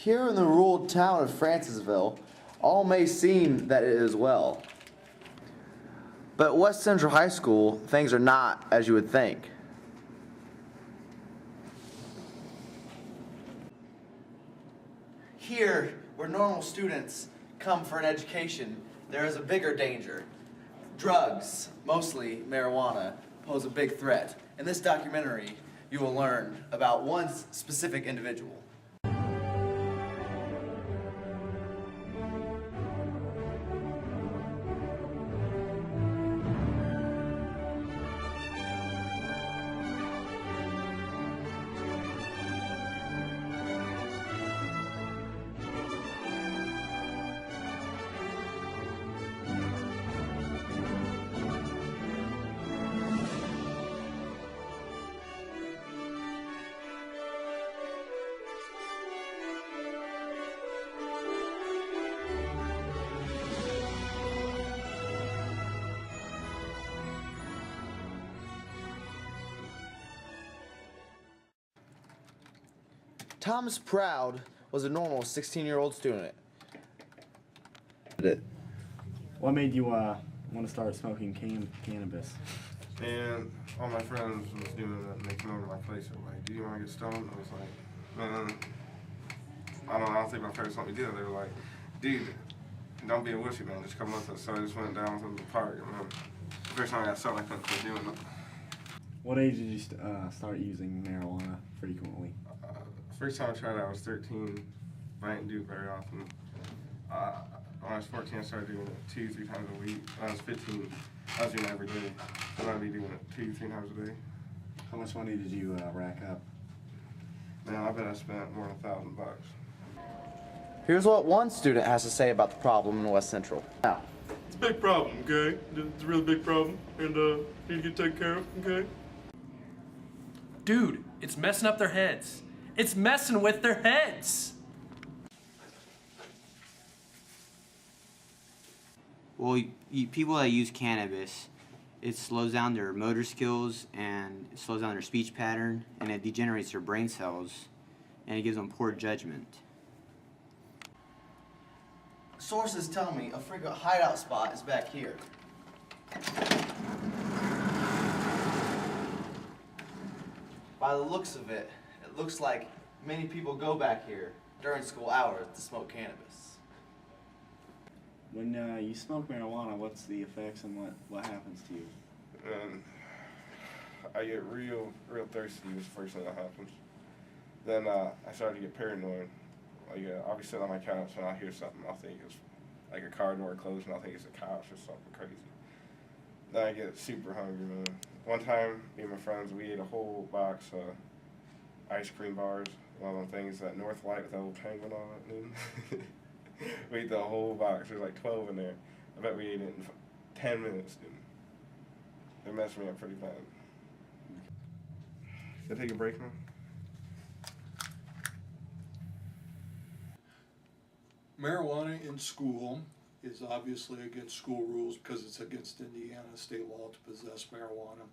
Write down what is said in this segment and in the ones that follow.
Here in the rural town of Francisville, all may seem that it is well. But at West Central High School, things are not as you would think. Here, where normal students come for an education, there is a bigger danger. Drugs, mostly marijuana, pose a big threat. In this documentary, you will learn about one specific individual. Thomas Proud was a normal 16-year-old student. What made you want to start smoking cannabis? And all my friends was doing it, and they came over to my place and were like, "Do you want to get stoned?" I was like, "Man, I don't think my parents let me do it." They were like, "Dude, don't be a wussy, man. Just come with us." So I just went down to the park, and then the first time I got stoned, I couldn't quit doing it. What age did you start using marijuana frequently? First time I tried it, I was 13. I didn't do it very often. When I was 14, I started doing it 2-3 times a week. When I was 15, I was doing it every day. So I'd be doing it 2-3 times a day. How much money did you rack up? Man, I bet I spent more than $1,000. Here's what one student has to say about the problem in West Central. Now, it's a big problem, okay? It's a really big problem, and need to get taken care of, okay? Dude, it's messing up their heads. It's messing with their heads. Well, people that use cannabis, it slows down their motor skills and it slows down their speech pattern and it degenerates their brain cells and it gives them poor judgment. sources tell me a frequent hideout spot is back here. By the looks of it, it looks like many people go back here during school hours to smoke cannabis. When you smoke marijuana, what's the effects and what happens to you? I get real thirsty is the first thing that happens. Then I started to get paranoid. Like I'll be sitting on my couch and I'll hear something. I'll think it's like a car door closed and I'll think it's a couch or something crazy. Then I get super hungry, man. One time, me and my friends, we ate a whole box of ice cream bars. One of them things that North Light with that little penguin on it, dude. We ate the whole box. There's like 12 in there. I bet we ate it in 10 minutes, dude. They messed me up pretty bad. Should I take a break now? Marijuana in school is obviously against school rules because it's against Indiana state law to possess marijuana.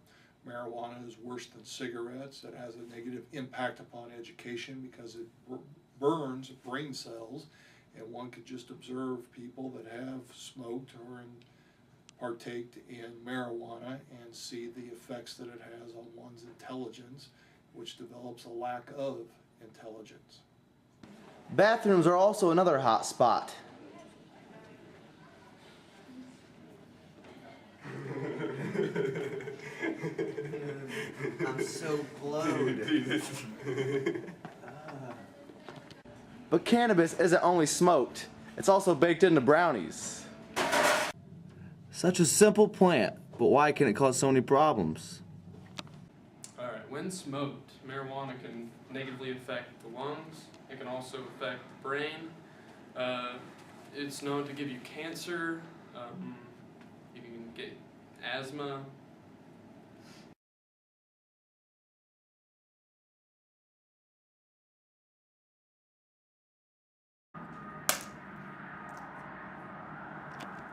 Marijuana is worse than cigarettes. It has a negative impact upon education because it burns brain cells, and one could just observe people that have smoked or partaked in marijuana and see the effects that it has on one's intelligence, which develops a lack of intelligence. Bathrooms are also another hot spot. I'm so blowed. But cannabis isn't only smoked, it's also baked into brownies. Such a simple plant, but why can it cause so many problems? Alright, when smoked, marijuana can negatively affect the lungs. It can also affect the brain. It's known to give you cancer. You can get asthma.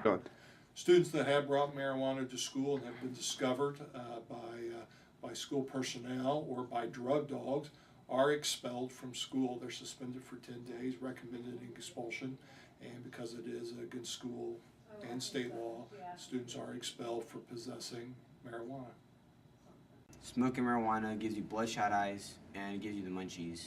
Go. Students that have brought marijuana to school and have been discovered by school personnel or by drug dogs are expelled from school. They're suspended for 10 days, recommended expulsion, and because it is against school and state law, students are expelled for possessing marijuana. Smoking marijuana gives you bloodshot eyes and it gives you the munchies.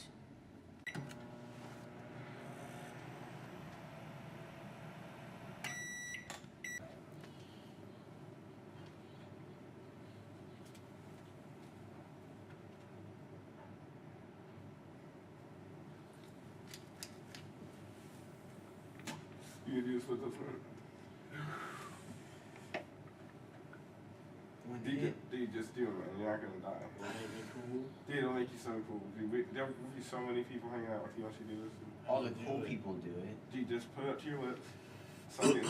You can do this with this one. Dude, just do it, man. You're not gonna die. Dude, it'll make you so cool. Dude, there will be so many people hanging out with you once you do this. All the cool people do it. Dude, just put it up to your lips. Suck it.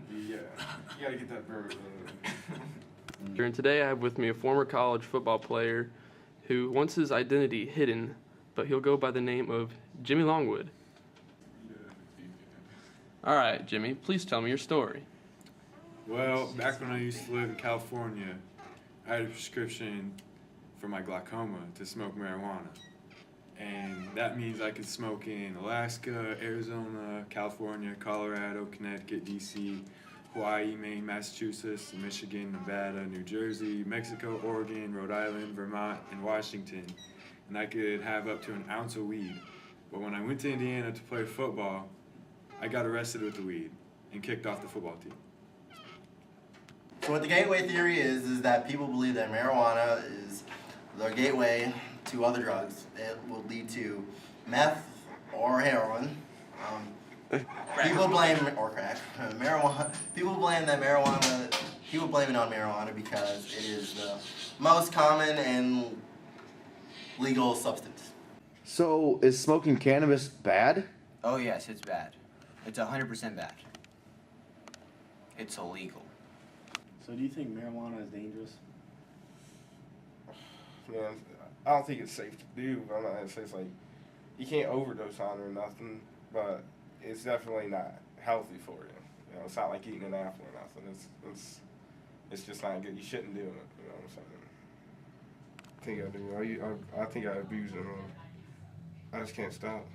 Yeah. You gotta get that bourbon. And today I have with me a former college football player who wants his identity hidden, but he'll go by the name of Jimmy Longwood. All right, Jimmy, please tell me your story. Well, back when I used to live in California, I had a prescription for my glaucoma to smoke marijuana. And that means I could smoke in Alaska, Arizona, California, Colorado, Connecticut, DC, Hawaii, Maine, Massachusetts, Michigan, Nevada, New Jersey, Mexico, Oregon, Rhode Island, Vermont, and Washington. And I could have up to an ounce of weed. But when I went to Indiana to play football, I got arrested with the weed and kicked off the football team. So what the gateway theory is that people believe that marijuana is the gateway to other drugs. It will lead to meth or heroin. People blame, or crack, marijuana. People blame that marijuana, people blame it on marijuana because it is the most common and legal substance. So, is smoking cannabis bad? Oh yes, it's bad. It's 100% bad. It's illegal. So do you think marijuana is dangerous? Man, I don't think it's safe to do, but I'm not gonna say it's like, you can't overdose on it or nothing, but it's definitely not healthy for you. You know, it's not like eating an apple or nothing. It's just not good. You shouldn't do it. You know what I'm saying? I think I do. I think I abuse it. I just can't stop.